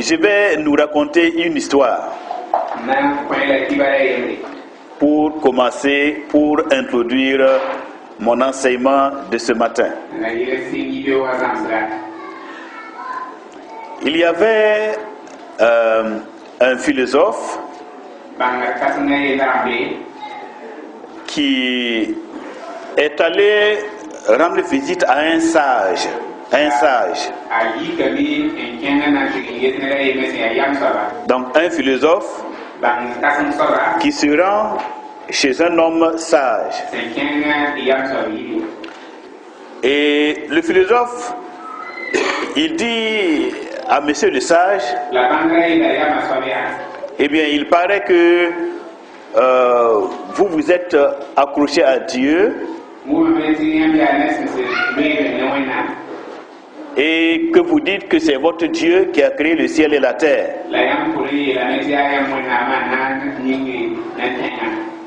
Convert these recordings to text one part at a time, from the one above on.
je vais nous raconter une histoire pour commencer, pour introduire mon enseignement de ce matin. Il y avait un philosophe qui est allé rendre visite à un sage. Donc un philosophe qui se rend chez un homme sage. Et le philosophe, il dit à monsieur le sage, eh bien il paraît que vous êtes accroché à Dieu et que vous dites que c'est votre Dieu qui a créé le ciel et la terre.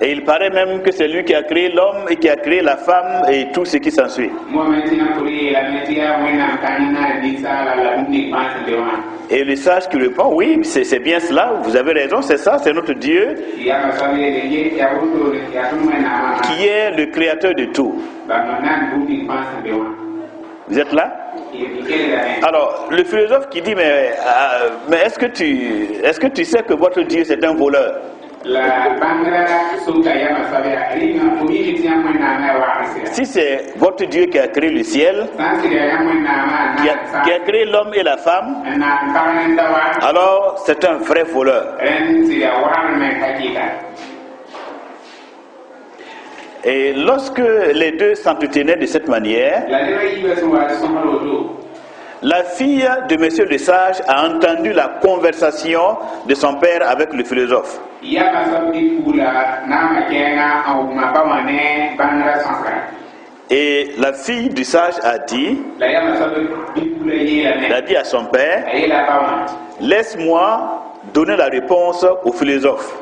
Et il paraît même que c'est lui qui a créé l'homme et qui a créé la femme et tout ce qui s'ensuit. Et le sage qui répond, oui, c'est bien cela, vous avez raison, c'est ça, c'est notre Dieu qui est le créateur de tout. Vous êtes là? Alors, le philosophe qui dit, mais est-ce que tu sais que votre Dieu c'est un voleur? Si c'est votre Dieu qui a créé le ciel, qui a créé l'homme et la femme, alors c'est un vrai voleur. Et lorsque les deux s'entretenaient de cette manière, la fille de monsieur le sage a entendu la conversation de son père avec le philosophe. Et la fille du sage a dit à son père, laisse-moi donner la réponse au philosophe.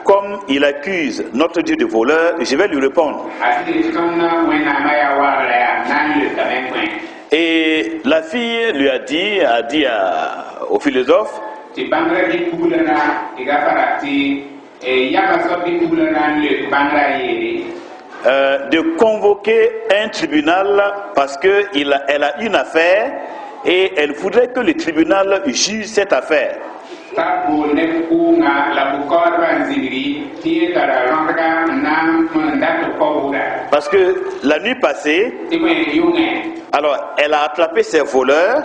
Comme il accuse notre Dieu de voleur, je vais lui répondre. Et la fille lui a dit au philosophe, de convoquer un tribunal parce qu'elle a une affaire et elle voudrait que le tribunal juge cette affaire. Parce que la nuit passée, alors elle a attrapé ses voleurs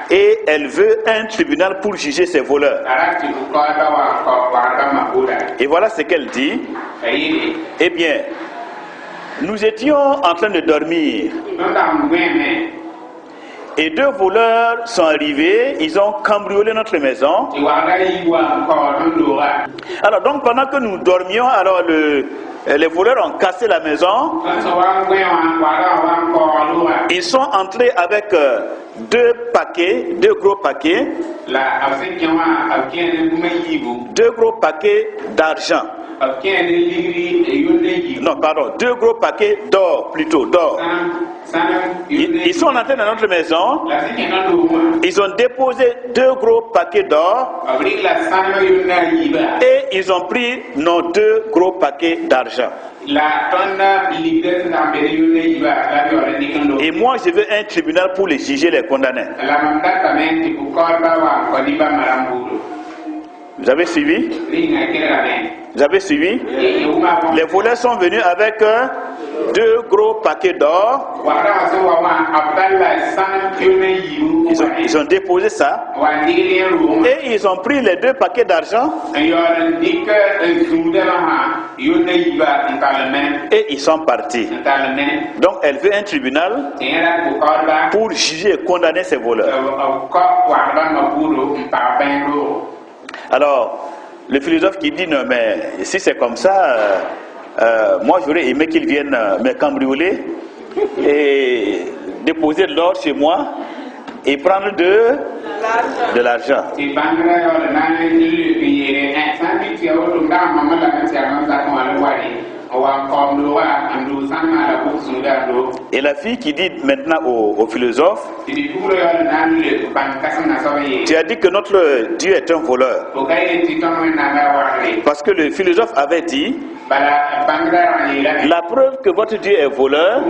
et elle veut un tribunal pour juger ses voleurs. Et voilà ce qu'elle dit. Eh bien, nous étions en train de dormir. Et deux voleurs sont arrivés, ils ont cambriolé notre maison. Alors donc pendant que nous dormions, alors les voleurs ont cassé la maison. Ils sont entrés avec deux gros paquets d'argent. Non, pardon, deux gros paquets d'or, plutôt d'or. Ils sont entrés dans notre maison. Ils ont déposé deux gros paquets d'or. Et ils ont pris nos deux gros paquets d'argent. Et moi, je veux un tribunal pour les juger, les condamner. Vous avez suivi? Vous avez suivi? Les voleurs sont venus avec deux gros paquets d'or. Ils ont déposé ça. Et ils ont pris les deux paquets d'argent. Et ils sont partis. Donc elle veut un tribunal pour juger et condamner ces voleurs. Alors, le philosophe qui dit non, mais si c'est comme ça, moi j'aurais aimé qu'ils viennent me cambrioler et déposer de l'or chez moi et prendre de l'argent. Et la fille qui dit maintenant au philosophe, tu as dit que notre Dieu est un voleur. Parce que le philosophe avait dit, la preuve que votre Dieu est voleur,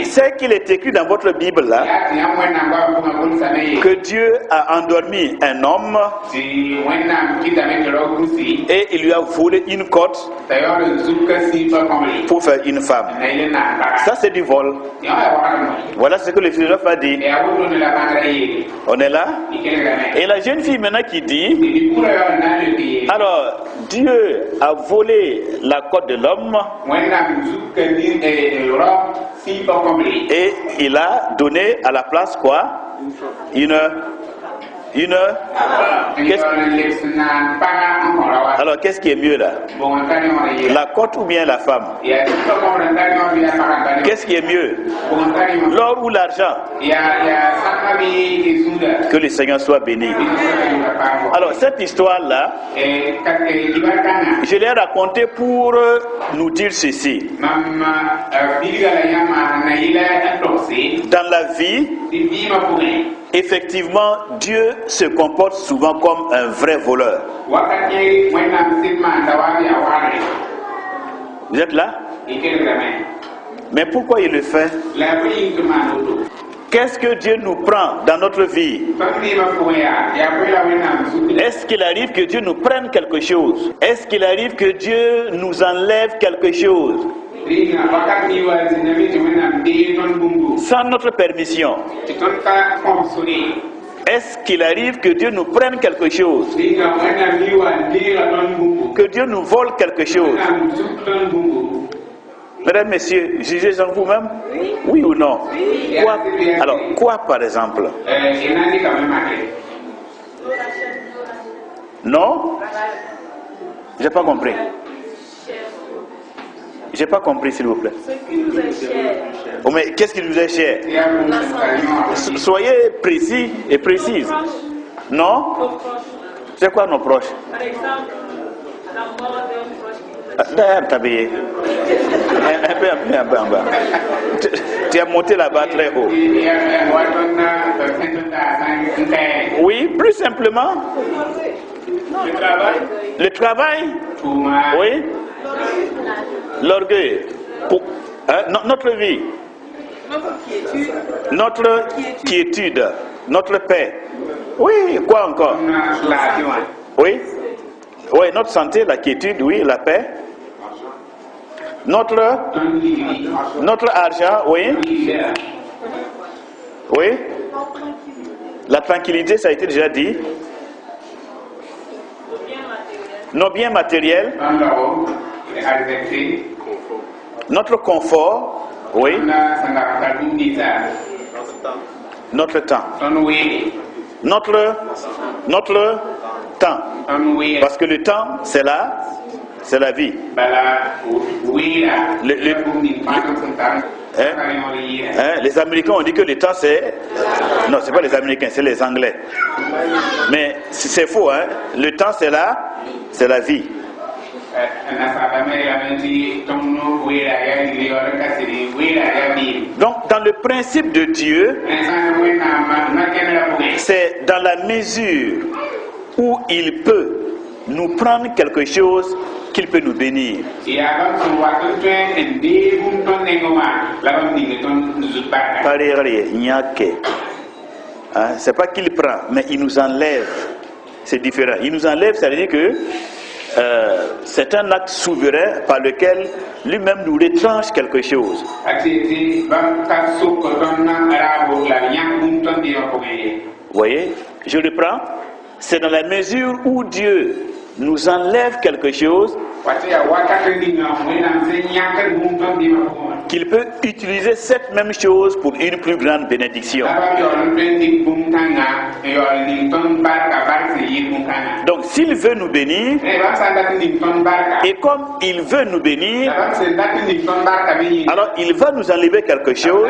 c'est qu'il est écrit dans votre Bible là, que Dieu a endormi un homme et il lui a volé une côte pour faire une femme. Ça c'est du vol. Voilà ce que le philosophe a dit. On est là? Et la jeune fille maintenant qui dit, alors Dieu a volé la côte de l'homme et il a donné à la place quoi? Alors qu'est-ce qui est mieux là? La côte ou bien la femme? Qu'est-ce qui est mieux? L'or ou l'argent? Que le Seigneur soit béni. Alors cette histoire là, je l'ai racontée pour nous dire ceci. Dans la vie, effectivement, Dieu se comporte souvent comme un vrai voleur. Vous êtes là? Mais pourquoi il le fait? Qu'est-ce que Dieu nous prend dans notre vie? Est-ce qu'il arrive que Dieu nous prenne quelque chose? Est-ce qu'il arrive que Dieu nous enlève quelque chose? Sans notre permission. Est-ce qu'il arrive que Dieu nous prenne quelque chose? Que Dieu nous vole quelque chose? Mesdames, messieurs, jugez en vous-même. Oui ou non? Quoi? Alors, quoi par exemple? Non? J'ai pas compris. J'ai pas compris, s'il vous plaît. Oh, mais qu'est-ce qui nous est cher? Soyez précis et précise. Non? C'est quoi nos proches? Par exemple, la mort d'un proche. D'ailleurs, t'habiller. Un peu en bas. Tu as monté là-bas très haut. Oui, plus simplement. Le travail. Oui. L'orgueil. Notre vie. Notre quiétude. Notre paix. Oui, quoi encore? Oui. Oui, notre santé, la quiétude, oui, la paix. Notre argent, oui. Oui. La tranquillité, ça a été déjà dit. Nos biens matériels. Notre confort, oui. Notre temps. Notre temps. Parce que le temps, c'est la vie. Les Américains ont dit que le temps c'est... Non, c'est pas les Américains, c'est les Anglais. Mais c'est faux, hein. Le temps c'est la vie. Donc, dans le principe de Dieu, c'est dans la mesure où il peut nous prendre quelque chose qu'il peut nous bénir. C'est pas qu'il prend, mais il nous enlève. C'est différent. Il nous enlève, ça veut dire que c'est un acte souverain par lequel lui-même nous retranche quelque chose. Vous voyez, je reprends. C'est dans la mesure où Dieu nous enlève quelque chose qu'il peut utiliser cette même chose pour une plus grande bénédiction. Donc s'il veut nous bénir, et comme il veut nous bénir, alors il va nous enlever quelque chose.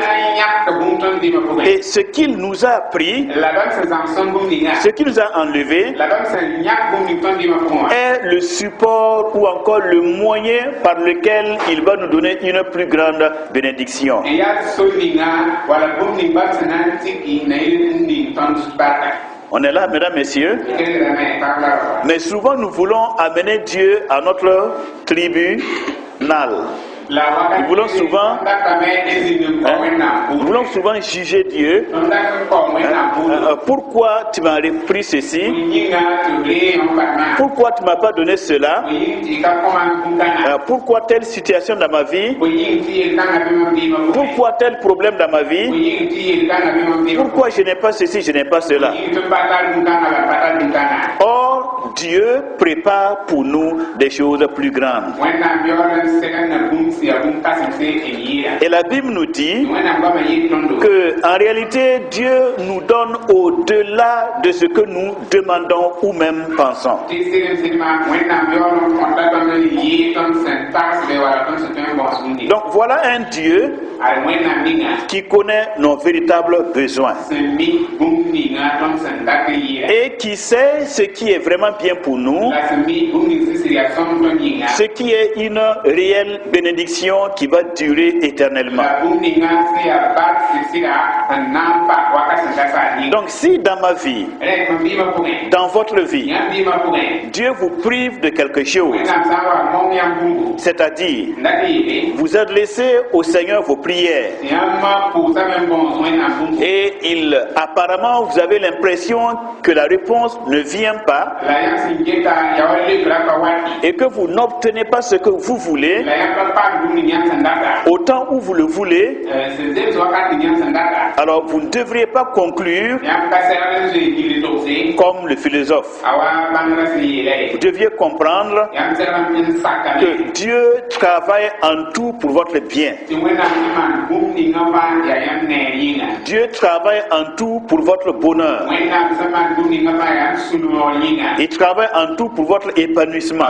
Et ce qu'il nous a pris, ce qu'il nous a enlevé, est le support ou encore le moyen par lequel il va nous donner une plus grande bénédiction. On est là, mesdames, messieurs. Mais souvent, nous voulons amener Dieu à notre tribunal. Nous voulons souvent juger Dieu. Pourquoi tu m'as pris ceci? Pourquoi tu ne m'as pas donné cela? Pourquoi telle situation dans ma vie? Pourquoi tel problème dans ma vie? Pourquoi je n'ai pas ceci, je n'ai pas cela? Or, Dieu prépare pour nous des choses plus grandes. Et la Bible nous dit que en réalité Dieu nous donne au-delà de ce que nous demandons ou même pensons. Donc voilà un Dieu qui connaît nos véritables besoins et qui sait ce qui est vraiment bien pour nous, ce qui est une réelle bénédiction qui va durer éternellement. Donc si dans ma vie, dans votre vie, Dieu vous prive de quelque chose, c'est-à-dire vous adressez au Seigneur vos prières et apparemment vous avez l'impression que la réponse ne vient pas et que vous n'obtenez pas ce que vous voulez au temps où vous le voulez, alors vous ne devriez pas conclure comme le philosophe. Vous deviez comprendre que Dieu travaille en tout pour votre bien. Dieu travaille en tout pour votre bonheur. Il travaille en tout pour votre épanouissement.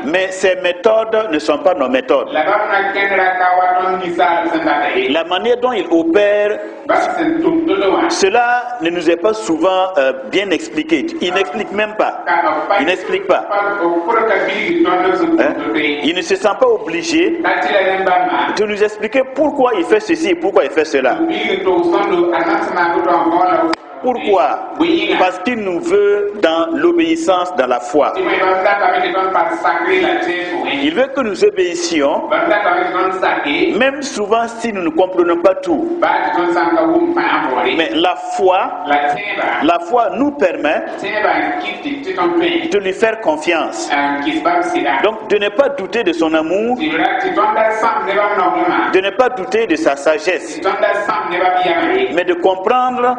Mais ces méthodes ne sont pas nos méthodes. La manière dont il opère, cela ne nous est pas souvent bien expliqué. Il n'explique même pas. Il n'explique pas. Il ne se sent pas obligé de nous expliquer pourquoi il fait ceci et pourquoi il fait cela. Pourquoi? Parce qu'il nous veut dans l'obéissance, dans la foi. Il veut que nous obéissions, même souvent si nous ne comprenons pas tout. Mais la foi nous permet de lui faire confiance. Donc de ne pas douter de son amour, de ne pas douter de sa sagesse, mais de comprendre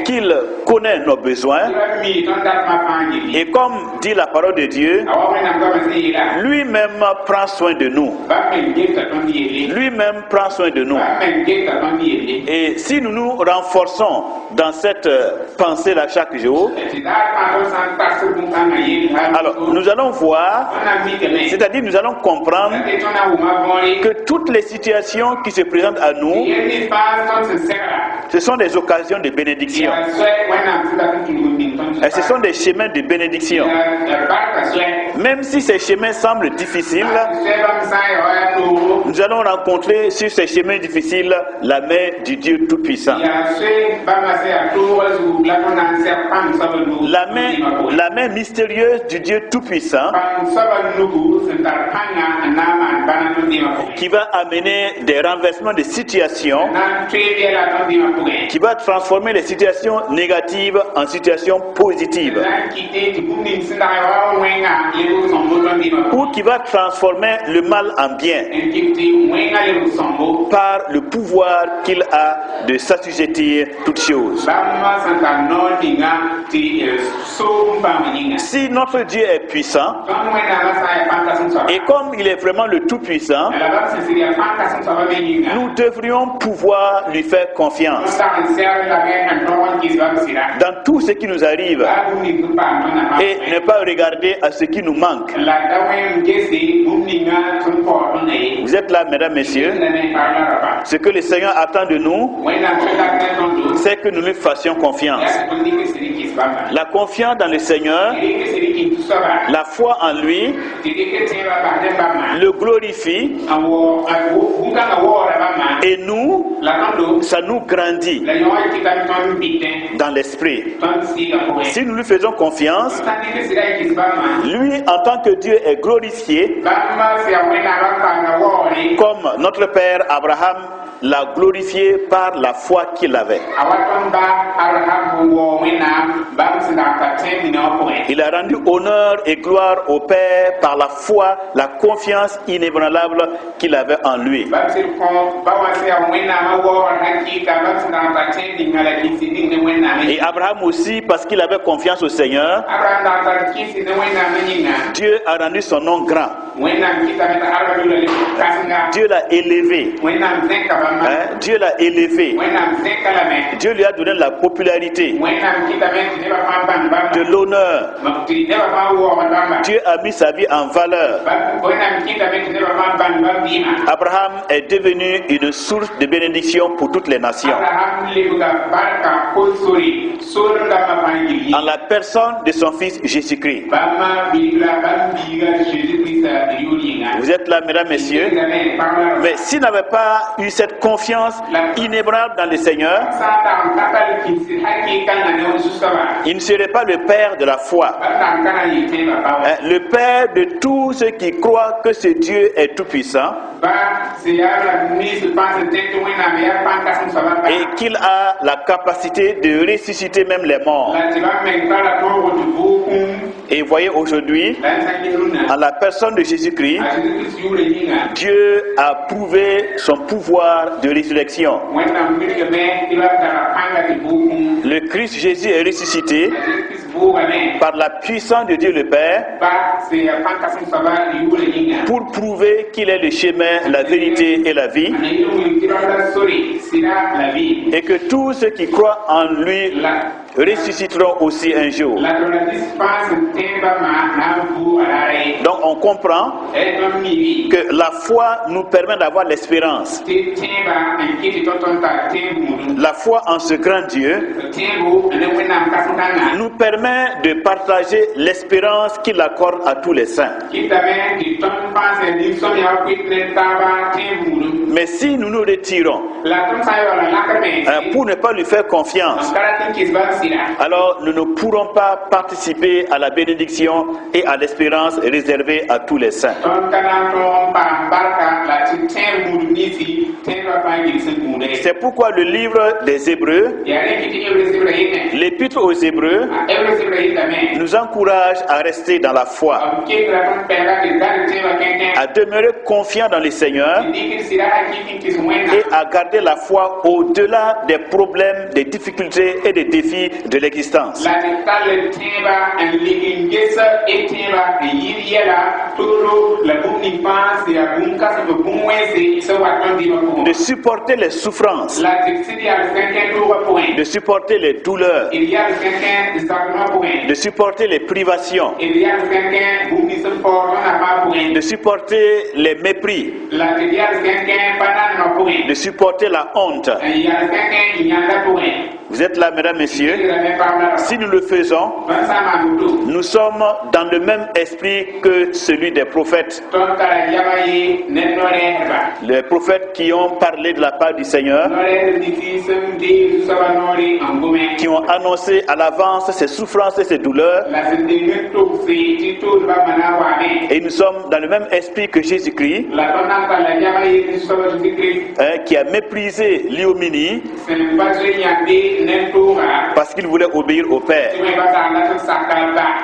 qu'il connaît nos besoins et comme dit la parole de Dieu, lui-même prend soin de nous. Lui-même prend soin de nous. Et si nous nous renforçons dans cette pensée-là chaque jour, alors nous allons voir, c'est-à-dire nous allons comprendre que toutes les situations qui se présentent à nous, ce sont des occasions de bénédiction. Et ce sont des chemins de bénédiction. Même si ces chemins semblent difficiles, nous allons rencontrer sur ces chemins difficiles la main du Dieu Tout-Puissant. La main mystérieuse du Dieu Tout-Puissant qui va amener des renversements de situations, qui va transformer les situations négatives en situations positives, ou qui va transformer le mal en bien. par le pouvoir qu'il a de s'assujettir toutes choses. Si notre Dieu est puissant, et comme il est vraiment le Tout-Puissant, nous devrions pouvoir lui faire confiance dans tout ce qui nous arrive et ne pas regarder à ce qui nous manque. Vous êtes là, mesdames, messieurs. Ce que le Seigneur attend de nous, c'est que nous lui fassions confiance. La confiance dans le Seigneur, la foi en lui, le glorifie et nous, ça nous grandit dans l'esprit. Si nous lui faisons confiance, lui en tant que Dieu est glorifié, comme notre père Abraham l'a glorifié par la foi qu'il avait. Il a rendu honneur et gloire au Père par la foi, la confiance inébranlable qu'il avait en lui. Et Abraham aussi, parce qu'il avait confiance au Seigneur, Dieu a rendu son nom grand. Dieu l'a élevé. Dieu l'a élevé. Dieu lui a donné la popularité, de l'honneur. Dieu a mis sa vie en valeur. Abraham est devenu une source de bénédiction pour toutes les nations. En la personne de son fils Jésus-Christ. Vous êtes là, mesdames, messieurs. Mais s'il n'avait pas eu cette confiance inébranlable dans le Seigneur, il ne serait pas le père de la foi, le père de tous ceux qui croient que ce Dieu est tout-puissant et qu'il a la capacité de ressusciter même les morts. Et voyez aujourd'hui, en la personne de Jésus-Christ, Dieu a prouvé son pouvoir de résurrection. Le Christ Jésus est ressuscité par la puissance de Dieu le Père pour prouver qu'il est le chemin, la vérité et la vie, et que tous ceux qui croient en lui ressusciteront aussi un jour. Donc on comprend que la foi nous permet d'avoir l'espérance. La foi en ce grand Dieu nous permet de partager l'espérance qu'il accorde à tous les saints. Mais si nous nous retirons pour ne pas lui faire confiance, alors nous ne pourrons pas participer à la bénédiction et à l'espérance réservée à tous les saints. C'est pourquoi le livre des Hébreux, l'épître aux Hébreux, nous encourage à rester dans la foi, à demeurer confiant dans le Seigneur et à garder la foi au-delà des problèmes, des difficultés et des défis de l'existence. De supporter les souffrances, de supporter les douleurs, de supporter les privations, de supporter les mépris, de supporter la honte. Vous êtes là, mesdames, messieurs. Si nous le faisons, nous sommes dans le même esprit que celui des prophètes. Les prophètes qui ont parlé de la part du Seigneur, qui ont annoncer à l'avance ses souffrances et ses douleurs. Et nous sommes dans le même esprit que Jésus-Christ, qui a méprisé l'ignominie parce qu'il voulait obéir au Père.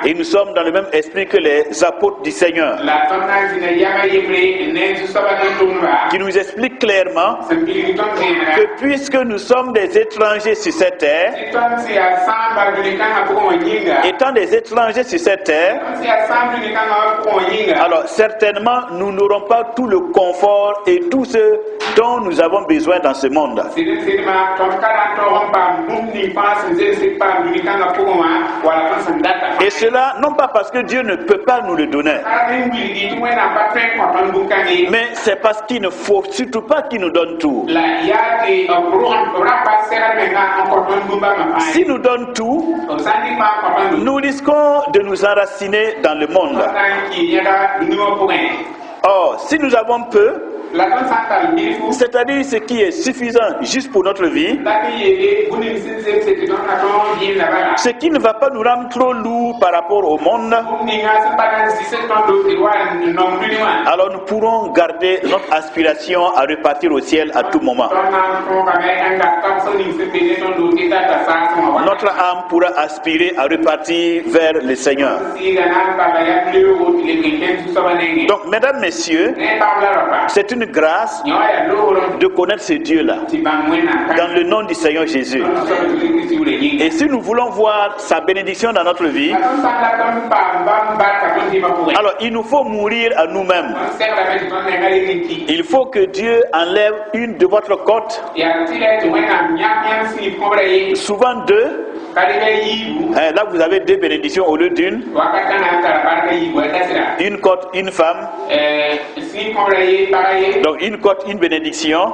Et nous sommes dans le même esprit que les apôtres du Seigneur, qui nous expliquent clairement que puisque nous sommes des étrangers sur cette terre, étant des étrangers sur cette terre, alors certainement nous n'aurons pas tout le confort et tout ce dont nous avons besoin dans ce monde. Et cela non pas parce que Dieu ne peut pas nous le donner, mais c'est parce qu'il ne faut surtout pas qu'il nous donne tout. S'il nous donne tout, nous risquons de nous enraciner dans le monde. Or, si nous avons peu, c'est-à-dire ce qui est suffisant juste pour notre vie, ce qui ne va pas nous rendre trop lourd par rapport au monde, alors nous pourrons garder notre aspiration à repartir au ciel à tout moment. Notre âme pourra aspirer à repartir vers le Seigneur. Donc, mesdames, messieurs, c'est une grâce de connaître ce Dieu-là dans le nom du Seigneur Jésus. Et si nous voulons voir sa bénédiction dans notre vie, alors il nous faut mourir à nous-mêmes. Il faut que Dieu enlève une de votre côte, souvent deux. Là vous avez deux bénédictions au lieu d'une. Une côte, une femme. Donc une côte, une bénédiction.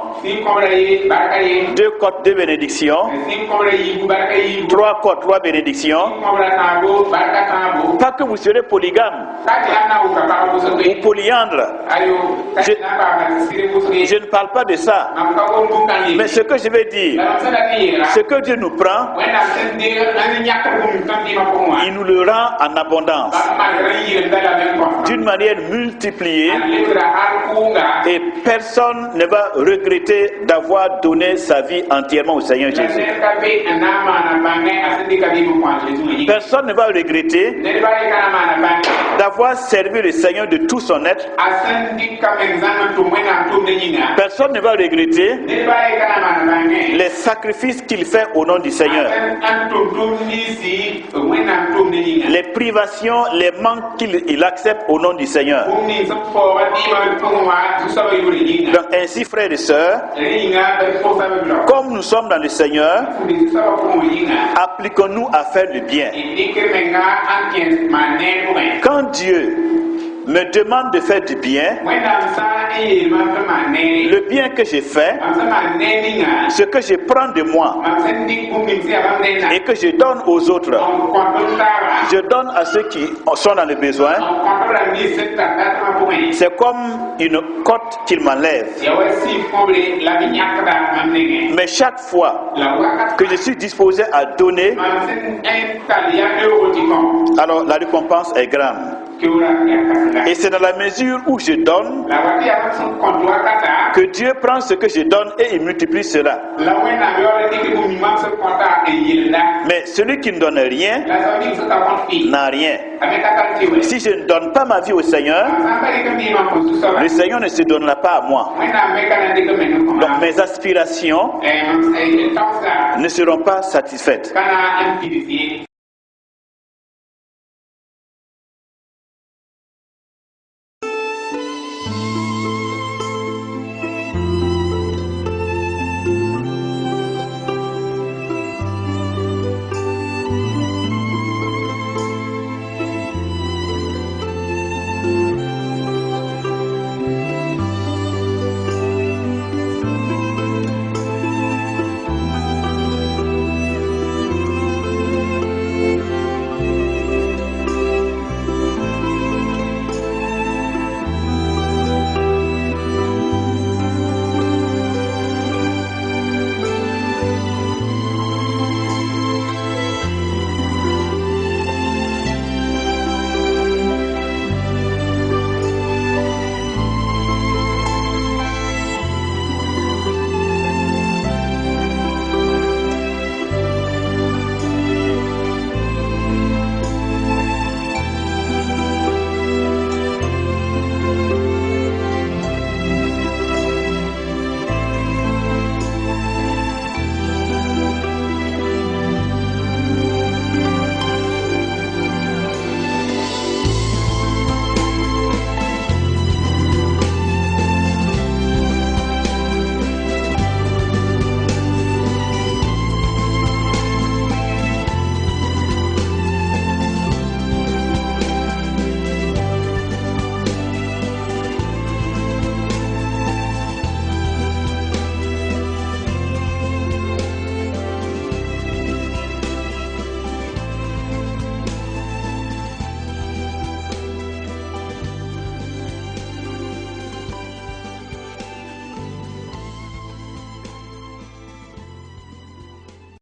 Deux côtes, deux bénédictions. Trois côtes, trois bénédictions. Pas que vous serez polygame ou polyandre. Je ne parle pas de ça. Mais ce que je vais dire, ce que Dieu nous prend, il nous le rend en abondance, d'une manière multipliée, et personne ne va regretter d'avoir donné sa vie entièrement au Seigneur Jésus. Personne ne va regretter d'avoir servi le Seigneur de tout son être. Personne ne va regretter les sacrifices qu'il fait au nom du Seigneur, les privations, les manques qu'il accepte au nom du Seigneur. Donc ainsi, frères et sœurs, comme nous sommes dans le Seigneur, appliquons-nous à faire le bien. Quand Dieu me demande de faire du bien, le bien que j'ai fait, ce que je prends de moi et que je donne aux autres, je donne à ceux qui sont dans le besoin, c'est comme une côte qu'il m'enlève. Mais chaque fois que je suis disposé à donner, alors la récompense est grande. Et c'est dans la mesure où je donne que Dieu prend ce que je donne et il multiplie cela. Mais celui qui ne donne rien n'a rien. Si je ne donne pas ma vie au Seigneur, le Seigneur ne se donnera pas à moi. Donc mes aspirations ne seront pas satisfaites.